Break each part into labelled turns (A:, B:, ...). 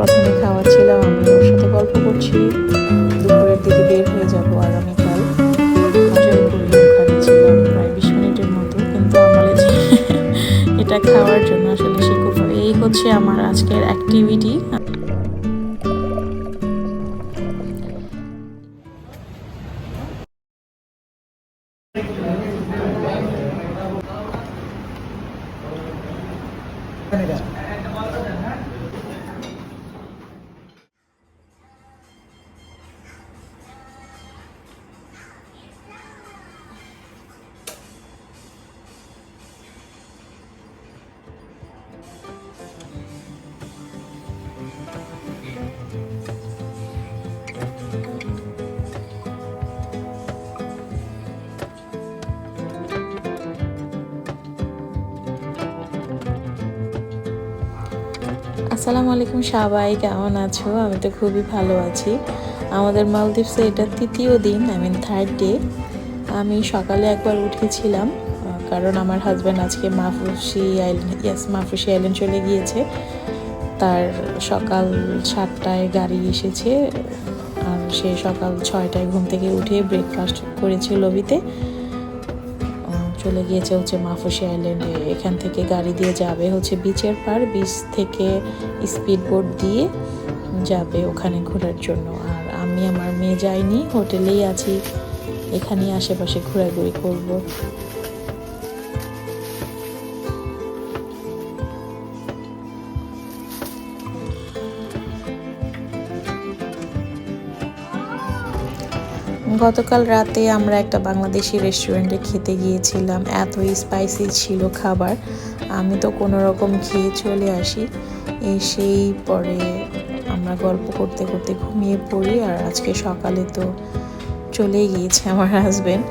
A: প্রথমে খাওয়াচ্ছিলাম, আমি ওর সাথে গল্প করছি। দুপুরের দিকে বের হয়ে যাব আগামীকাল। মজাই করলাম, খাচ্ছিলাম প্রায় 20 মিনিটের মতো, কিন্তু আমার এটা খাওয়ার জন্য আসলে সে খুব, এই হচ্ছে আমার আজকের অ্যাক্টিভিটি। আসসালামু আলাইকুম সবাই, কেমন আছো? আমি তো খুবই ভালো আছি। আমাদের মালদ্বীপসে এটা তৃতীয় দিন, থার্ড ডে। আমি সকালে একবার উঠেছিলাম, কারণ আমার হাজব্যান্ড আজকে মাফুসি আইল্যান্ড চলে গিয়েছে। তার সকাল 7টায় গাড়ি এসেছে, আর সে সকাল 6টায় ঘুম থেকে উঠে ব্রেকফাস্ট করেছে লবিতে। চলে গিয়েছে হচ্ছে মাফুসি আইল্যান্ডে। এখান থেকে গাড়ি দিয়ে যাবে হচ্ছে বিচের পার, বিচ থেকে স্পিড বোট দিয়ে যাবে ওখানে ঘোরার জন্য। আর আমি আমার মেয়ে যাইনি, হোটেলেই আছি, এখানেই আশেপাশে ঘোরাঘুরি করব। গতকাল রাতে আমরা একটা বাংলাদেশি রেস্টুরেন্টে খেতে গিয়েছিলাম। এতই স্পাইসি ছিল খাবার, আমি তো কোনো রকম খেয়ে চলে আসি। এসেই পরে আমরা গল্প করতে করতে ঘুমিয়ে পড়ি। আর আজকে সকালে তো চলেই গিয়েছে আমার হাজব্যান্ড।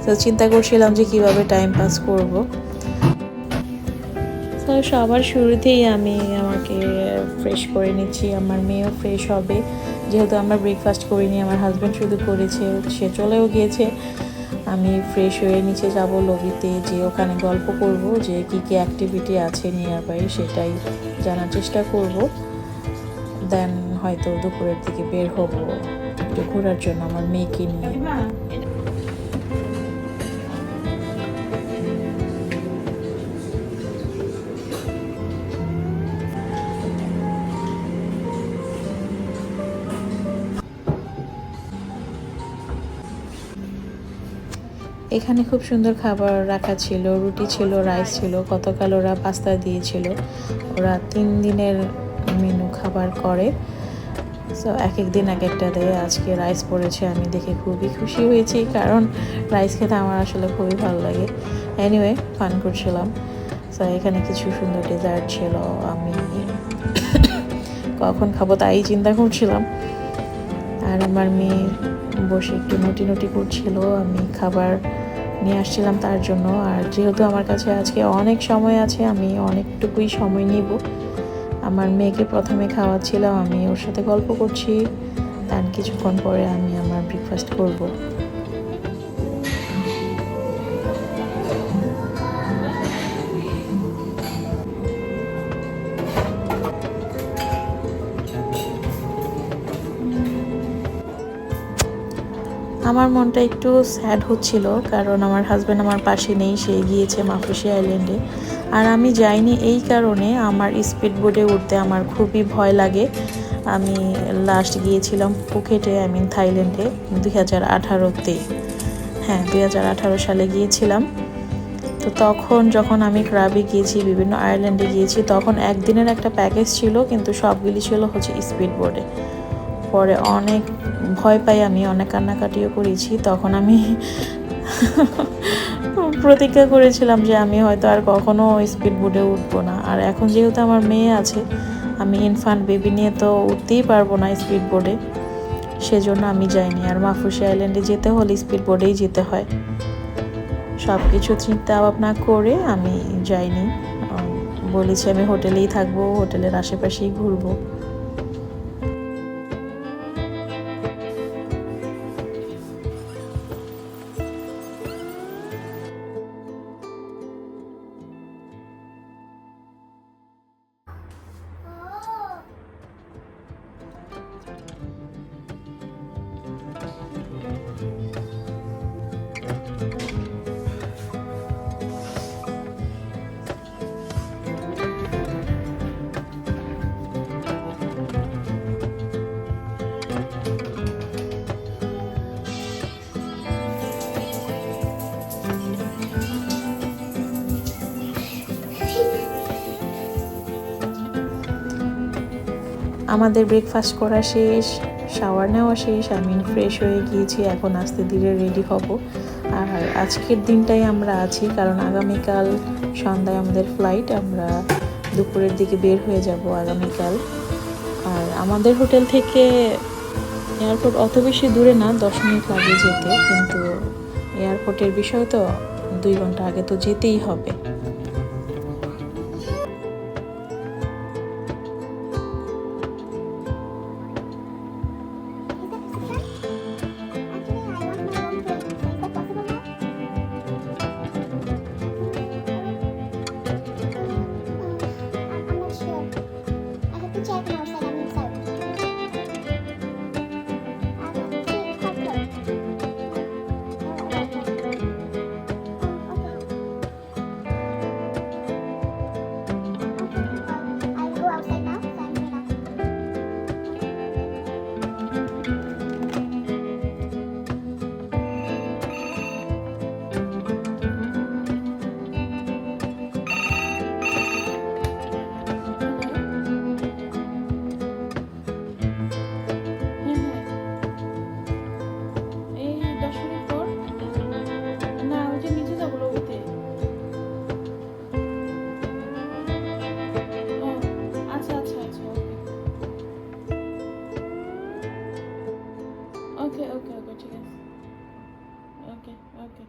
A: তো চিন্তা করছিলাম যে কিভাবে টাইম পাস করব। তো সবার শুরুতেই আমি আমাকে ফ্রেশ করে নিচ্ছি, আমার মেয়েও ফ্রেশ হবে, যেহেতু আমরা ব্রেকফাস্ট করিনি, আমার হাজব্যান্ড শুধু করেছে, সে চলেও গিয়েছে। আমি ফ্রেশ হয়ে নিচে যাব লবিতে, যে ওখানে গল্প করব, যে কী কী অ্যাক্টিভিটি আছে নিয়ার বাই সেটাই জানার চেষ্টা করব। দেন হয়তো দুপুরের দিকে বের হব একটু ঘোরার জন্য আমার মেয়েকে নিয়ে। এখানে খুব সুন্দর খাবার রাখা ছিল, রুটি ছিল, রাইস ছিল, গতকাল ওরা পাস্তা দিয়েছিল। ওরা 3 দিনের মেনু খাবার করে, সো এক এক দিন এক একটা দেয়। আজকে রাইস পড়েছে, আমি দেখে খুবই খুশি হয়েছি, কারণ রাইস খেতে আমার আসলে খুবই ভালো লাগে। এনিওয়ে, ফান করছিলাম। সো এখানে কিছু সুন্দর ডেজার্ট ছিল, আমি কখন খাবো তাই চিন্তা করছিলাম। আর আমার মেয়ে বসে একটু নটি করছিল, আমি খাবার নিয়ে আসছিলাম তার জন্য। আর যেহেতু আমার কাছে আজকে অনেক সময় আছে, আমি অনেকটুকুই সময় নিব। আমার মেয়েকে প্রথমে খাওয়াচ্ছিলাম, আমি ওর সাথে গল্প করছি, তার কিছুক্ষণ পরে আমি আমার ব্রেকফাস্ট করব। আমার মনটা একটু স্যাড হচ্ছিল, কারণ আমার হাজব্যান্ড আমার পাশে নেই, সে গিয়েছে মাফুসি আইল্যান্ডে। আর আমি যাইনি এই কারণে, আমার স্পিড বোটে উঠতে আমার খুবই ভয় লাগে। আমি লাস্ট গিয়েছিলাম ফুকেটে, থাইল্যান্ডে 2018-তে। হ্যাঁ, 2018 সালে গিয়েছিলাম। তো তখন যখন আমি ক্রাবে গিয়েছি, বিভিন্ন আইল্যান্ডে গিয়েছি, তখন একদিনের একটা প্যাকেজ ছিল, কিন্তু সবগুলি ছিল হচ্ছে স্পিড বোটে। পরে অনেক ভয় পাই, আমি অনেক কান্নাকাটিও করেছি। তখন আমি প্রতিজ্ঞা করেছিলাম যে আমি হয়তো আর কখনো স্পিড বোটে উঠবো না। আর এখন যেহেতু আমার মেয়ে আছে, আমি ইনফান্ট বেবি নিয়ে তো উঠতেই পারবো না স্পিড বোটে, সেজন্য আমি যাইনি। আর মাফুসি আইল্যান্ডে যেতে হলে স্পিড বোটেই যেতে হয়। সব কিছু চিন্তা ভাবনা করে আমি যাইনি, বলেছি আমি হোটেলেই থাকবো, হোটেলের আশেপাশেই ঘুরবো। আমাদের ব্রেকফাস্ট করা শেষ, শাওয়ার নেওয়া শেষ, আমি ফ্রেশ হয়ে গিয়েছি। এখন আস্তে ধীরে রেডি হব। আর আজকের দিনটাই আমরা আছি, কারণ আগামীকাল সন্ধ্যায় আমাদের ফ্লাইট। আমরা দুপুরের দিকে বের হয়ে যাব আগামীকাল। আর আমাদের হোটেল থেকে এয়ারপোর্ট অত বেশি দূরে না, 10 মিনিট লাগে যেতে, কিন্তু এয়ারপোর্টের বিষয় তো 2 ঘন্টা আগে তো যেতেই হবে।
B: Okay, okay, okay, ঠিক আছে। Okay, okay.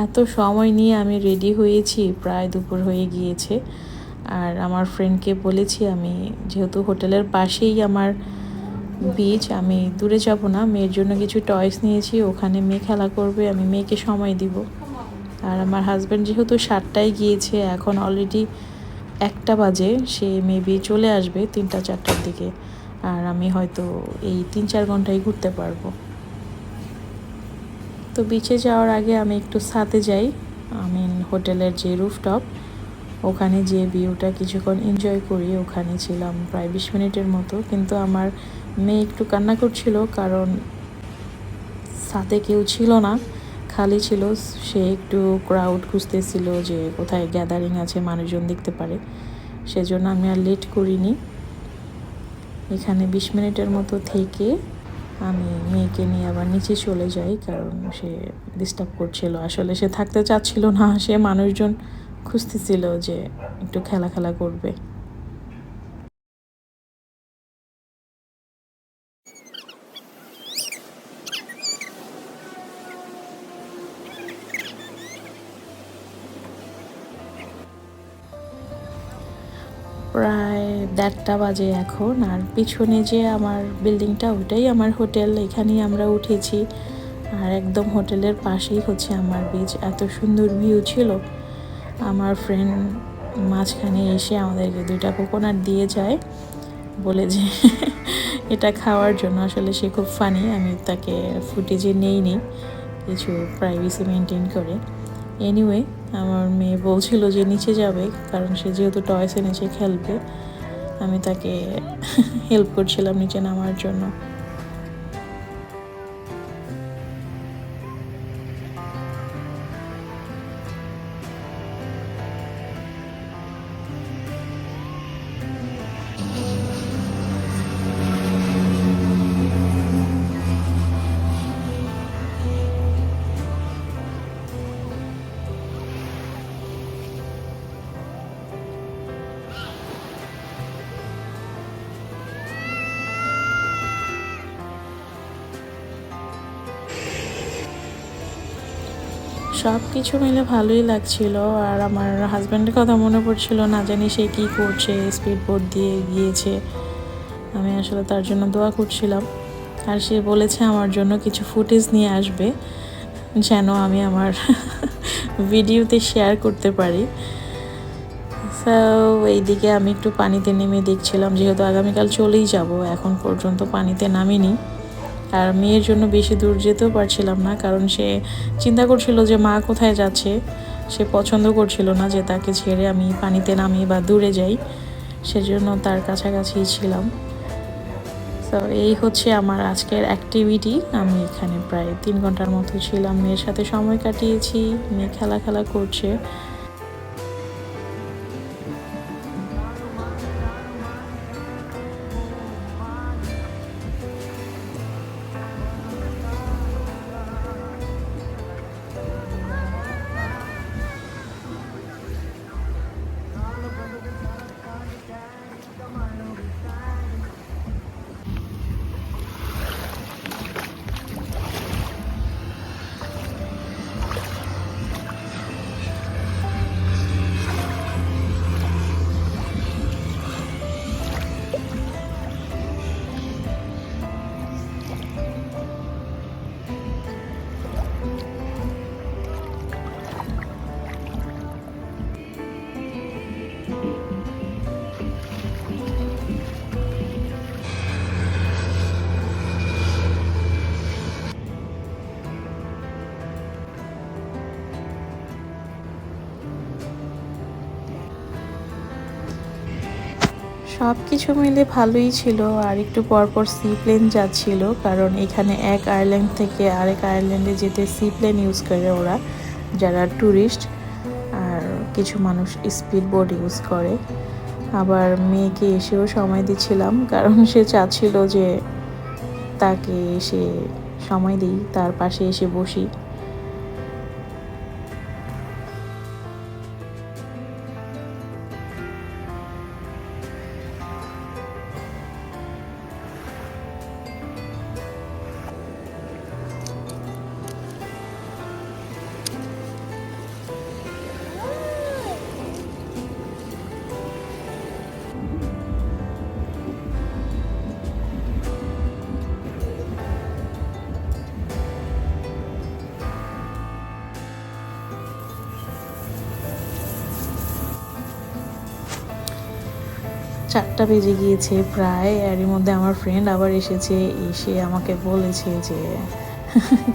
A: এত সময় নিয়ে আমি রেডি হয়েছি, প্রায় দুপুর হয়ে গিয়েছে। আর আমার ফ্রেন্ডকে বলেছি, আমি যেহেতু হোটেলের পাশেই আমার বিচ, আমি দূরে যাব না, মেয়ের জন্য কিছু টয়স নিয়েছি, ওখানে মেয়ে খেলা করবে, আমি মেয়েকে সময় দিব। আর আমার হাজব্যান্ড যেহেতু 7টায় গিয়েছে, এখন অলরেডি 1টা বাজে, সে মেবি চলে আসবে 3টা-4টার দিকে। আর আমি হয়তো এই 3-4 ঘন্টায় ঘুরতে পারবো। তো বিচে যাওয়ার আগে আমি একটু ছাদে যাই, আমি হোটেলের যে রুফটপ, ওখানে যে ভিউটা কিছুক্ষণ এনজয় করি। ওখানে ছিলাম প্রায় 20 মিনিটের মতো, কিন্তু আমার মেয়ে একটু কান্না করছিল, কারণ ছাদে কেউ ছিল না, খালি ছিল। সে একটু ক্রাউড খুঁজতেছিল, যে কোথায় গ্যাদারিং আছে, মানুষজন দেখতে পারে। সেজন্য আমি আর লেট করিনি, এখানে 20 মিনিটের মতো থেকে আমি মেয়েকে নিয়ে আবার নিচে চলে যাই, কারণ সে ডিস্টার্ব করছিল। আসলে সে থাকতে চাচ্ছিল না, সে মানুষজন খুঁজতেছিল যে একটু খেলা খেলা করবে। প্রায় 1:30 বাজে এখন। আর পিছনে যে আমার বিল্ডিংটা, ওটাই আমার হোটেল, এখানেই আমরা উঠেছি। আর একদম হোটেলের পাশেই হচ্ছে আমার বিচ। এত সুন্দর ভিউ ছিল। আমার ফ্রেন্ড মাঝখানে এসে আমাদেরকে 2টা কোকোনাট দিয়ে যায়, বলে যে এটা খাওয়ার জন্য। আসলে সে খুব ফানি, আমি তাকে ফুটেজে নেইনি, কিছু প্রাইভেসি মেনটেন করে। এনিওয়ে, আমার মেয়ে বলছিল যে নিচে যাবে, কারণ সে যেহেতু টয়স এনেছে খেলবে। আমি তাকে হেল্প করছিলাম নিচে নামার জন্য। সব কিছু মিলে ভালোই লাগছিল। আর আমার হাজব্যান্ডের কথা মনে পড়ছিল, না জানি সে কী করছে, স্পিড বোট দিয়ে গিয়েছে। আমি আসলে তার জন্য দোয়া করছিলাম। আর সে বলেছে আমার জন্য কিছু ফুটেজ নিয়ে আসবে, যেন আমি আমার ভিডিওতে শেয়ার করতে পারি। সো এইদিকে আমি একটু পানিতে নেমে দেখছিলাম, যেহেতু আগামীকাল চলেই যাব, এখন পর্যন্ত পানিতে নামিনি। আর মেয়ের জন্য বেশি দূর যেতেও পারছিলাম না, কারণ সে চিন্তা করছিল যে মা কোথায় যাচ্ছে। সে পছন্দ করছিল না যে তাকে ছেড়ে আমি পানিতে নামি বা দূরে যাই, সেজন্য তার কাছাকাছি ছিলাম। তো এই হচ্ছে আমার আজকের অ্যাক্টিভিটি। আমি এখানে প্রায় 3 ঘন্টার মতো ছিলাম, মেয়ের সাথে সময় কাটিয়েছি, মেয়ে খেলা করছে। সব কিছু মিলে ভালোই ছিল। আর একটু পরপর সি প্লেন যাচ্ছিল, কারণ এখানে এক আইল্যান্ড থেকে আরেক আইল্যান্ডে যেতে সি প্লেন ইউজ করে ওরা, যারা ট্যুরিস্ট। আর কিছু মানুষ স্পিড বোট ইউজ করে। আবার মেয়েকে এসেও সময় দিচ্ছিলাম, কারণ সে চাচ্ছিল যে তাকে এসে সময় দিই, তার পাশে এসে বসি। চারটা বেজে গিয়েছে প্রায়। এরই মধ্যে আমার ফ্রেন্ড আবার এসেছে, এসে আমাকে বলেছে যে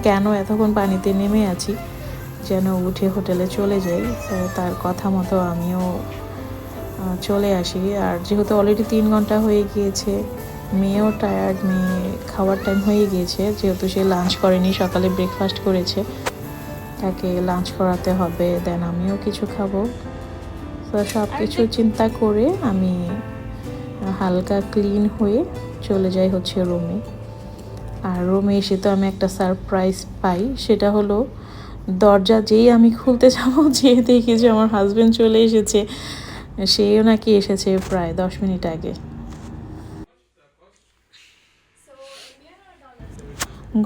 A: কেন এতক্ষণ পানিতে নেমে আছি, যেন উঠে হোটেলে চলে যাই। তো তার কথা মতো আমিও চলে আসি। আর যেহেতু অলরেডি 3 ঘন্টা হয়ে গিয়েছে, মেয়েও টায়ার্ড, মেয়ে খাওয়ার টাইম হয়ে গিয়েছে, যেহেতু সে লাঞ্চ করেনি, সকালে ব্রেকফাস্ট করেছে, তাকে লাঞ্চ করাতে হবে, দেন আমিও কিছু খাবো। তো সব কিছু চিন্তা করে আমি হালকা ক্লিন হয়ে চলে যাই হচ্ছে রুমে। আর রুমে এসে তো আমি একটা সারপ্রাইজ পাই, সেটা হলো দরজা যেই আমি খুলতে যাবো, যেয়ে দেখি যে আমার হাজব্যান্ড চলে এসেছে। সেও নাকি এসেছে প্রায় 10 মিনিট আগে।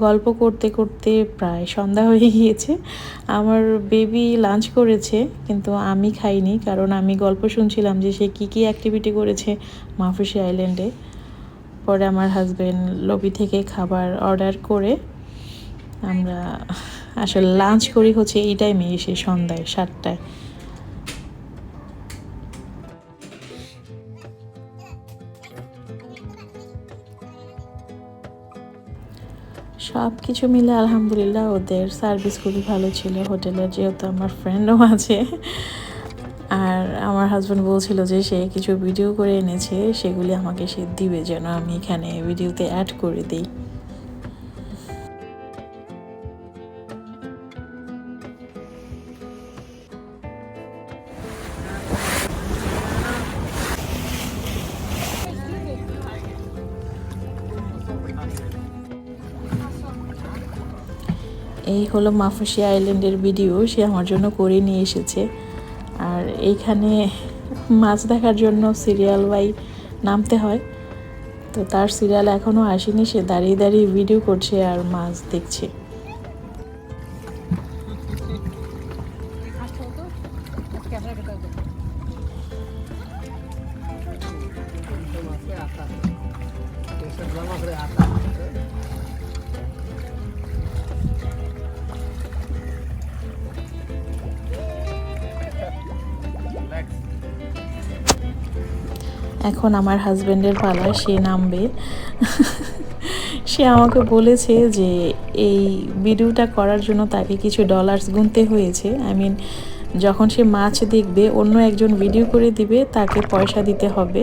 A: গল্প করতে করতে প্রায় সন্ধ্যা হয়ে গিয়েছে। আমার বেবি লাঞ্চ করেছে, কিন্তু আমি খাইনি, কারণ আমি গল্প শুনছিলাম যে সে কী অ্যাক্টিভিটি করেছে মাফুসি আইল্যান্ডে। পরে আমার হাজব্যান্ড লবি থেকে খাবার অর্ডার করে আমরা আসলে লাঞ্চ করি হচ্ছে এই টাইমে, এসে সন্ধ্যায় 7টায়। সব কিছু মিলে আলহামদুলিল্লাহ ওদের সার্ভিস খুবই ভালো ছিল হোটেলের, যেহেতু আমার ফ্রেন্ডও আছে। আর আমার হাজব্যান্ড বলছিল যে সে কিছু ভিডিও করে এনেছে, সেগুলি আমাকে সে দিবে, যেন আমি এখানে ভিডিওতে অ্যাড করে দিই। এই হলো মাফুসি আইল্যান্ডের ভিডিও, সে আমার জন্য করে নিয়ে এসেছে। আর এইখানে মাছ দেখার জন্য সিরিয়াল বাই নামতে হয়, তো তার সিরিয়াল এখনও আসেনি, সে দাঁড়িয়ে দাঁড়িয়ে ভিডিও করছে আর মাছ দেখছে। এখন আমার হাজব্যান্ডের পালা, সে নামবে। সে আমাকে বলেছে যে এই ভিডিওটা করার জন্য তাকে কিছু ডলার্স গুনতে হয়েছে। যখন সে মাছ দেখবে অন্য একজন ভিডিও করে দিবে, তাকে পয়সা দিতে হবে।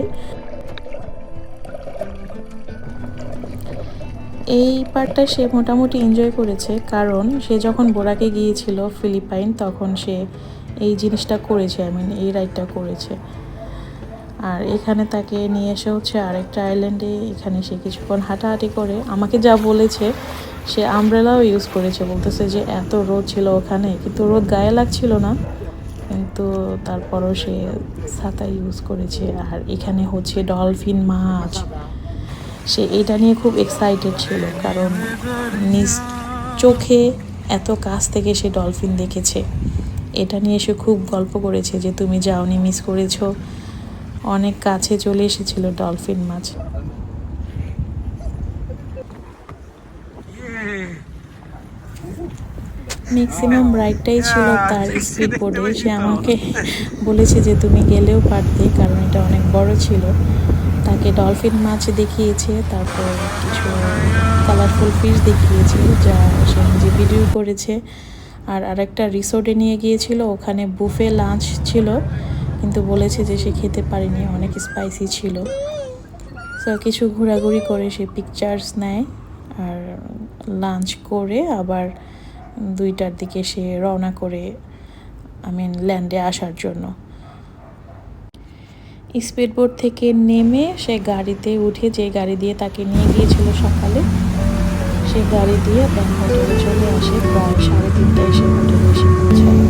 A: এই পার্টটা সে মোটামুটি এনজয় করেছে, কারণ সে যখন বোরাকে গিয়েছিল ফিলিপাইন তখন সে এই জিনিসটা করেছে, এই রাইডটা করেছে। আর এখানে তাকে নিয়ে এসে হচ্ছে আরেকটা আইল্যান্ডে, এখানে সে কিছুক্ষণ হাঁটাহাঁটি করে। আমাকে যা বলেছে, সে আমব্রেলাও ইউজ করেছে, বলতেছে যে এত রোদ ছিল ওখানে, কিন্তু রোদ গায়ে লাগছিল না, কিন্তু তারপরও সে ছাতা ইউজ করেছে। আর এখানে হচ্ছে ডলফিন মাছ, সে এটা নিয়ে খুব এক্সাইটেড ছিল, কারণ নিজ চোখে এত কাছ থেকে সে ডলফিন দেখেছে। এটা নিয়ে সে খুব গল্প করেছে যে তুমি যাওনি, মিস করেছো, অনেক কাছে চলে এসেছিল ডলফিন মাছ। ম্যাক্সিমাম রাইডটাই ছিল তার স্পিড বোর্ডে। সে আমাকে বলেছে যে তুমি গেলেও পারতে, কারণ এটা অনেক বড় ছিল। তাকে ডলফিন মাছ দেখিয়েছে, তারপর কিছু কালারফুল ফিশ দেখিয়েছে, যা সে নিজে ভিডিও করেছে। আর আরেকটা রিসোর্টে নিয়ে গিয়েছিল, ওখানে বুফে লাঞ্চ ছিল, কিন্তু বলেছে যে সে খেতে পারেনি, অনেক স্পাইসি ছিল। সো কিছু ঘোরাঘুরি করে সে পিকচার্স নেয়, আর লাঞ্চ করে আবার 2টার দিকে সে রওনা করে ল্যান্ডে আসার জন্য। স্পিডবোট থেকে নেমে সে গাড়িতে উঠে, যে গাড়ি দিয়ে তাকে নিয়ে গিয়েছিল সকালে, সে গাড়ি দিয়ে দেন হোটেলে চলে আসে। প্রায় 3:30টায় সে হোটেলে এসে পৌঁছায়।